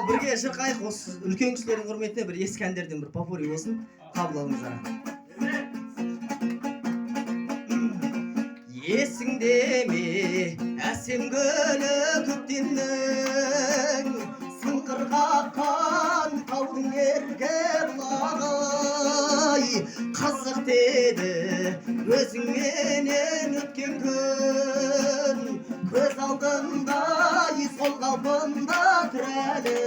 ал бірге шырқайық. Осы үлкен кісілердің құрметіне бір ескі әндерден бір попури болсын. Қабыл алыңыздар. Есіңде ме әсем гүлі көктемнің, сыңғыр қаққан таудың ерке бұлағы, қызық деді өзіңменен өткен күн, көз алдымдай сол қалпында тұр әлі,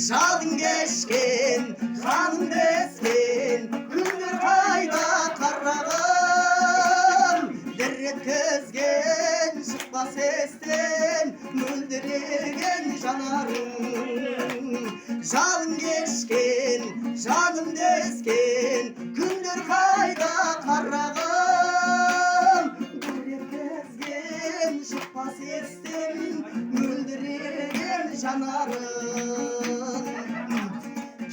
жалын кешкен жанымды ескен күндер қайда қарағым, дір еткізген шықпас естен мөлдіреген жанарың, жалын кешкен жанымды ескен күндер қайда қарағым, дір еткізген шықпас естен мөлдіреген жанарың.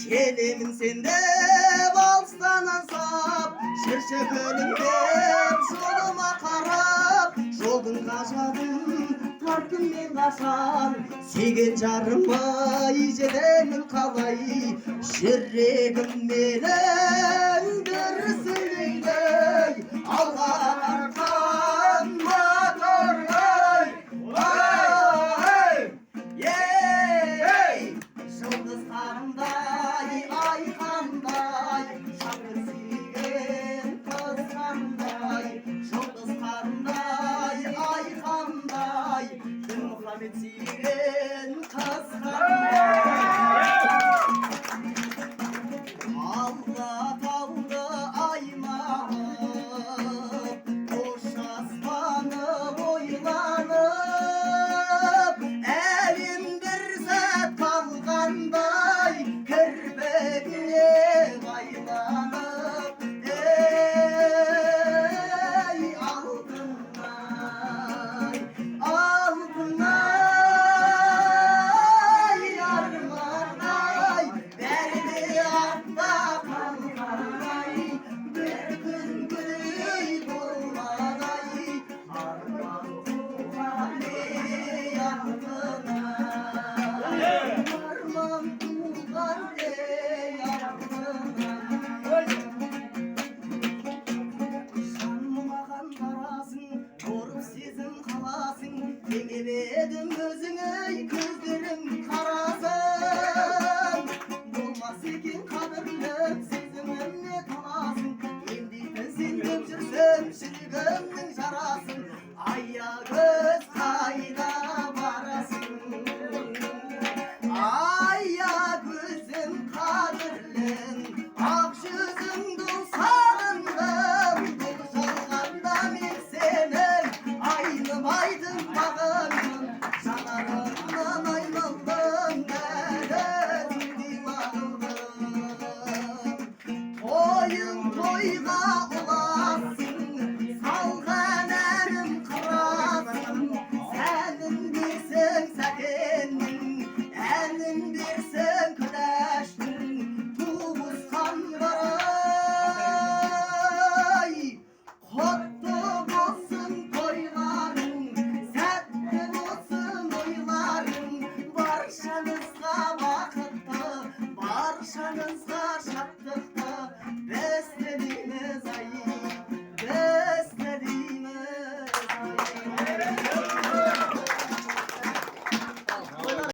Келемін сендеп алыстан аңсап, жүрші күлімдеп жолыма қарап, жолдың ғажабын тартыммен қашан, сүйген жарым-ай жетемін қалай, жүрегім менің дүрсілдейді алға тартқан мотордай. Жұлдыздарымдай айқандай, шаңғы сүйген қыз қандай, жұлдыздарымдай айқандай, Дінмұхамед сүйген қыз қандай. Алатауды аймағып, қош аспаны бойланып, әлем бір сәт қалғандай, кірпігіне байланып, ей алтынай, алтынай, армандай, бәрі де артта қалғандай, бір күн гүл болмадай, арман туған ей алтынай, арман туған ей алтынай. Жаным маған барасың, ұрып сезім қаласың, теңеп едім өзіңе көздерім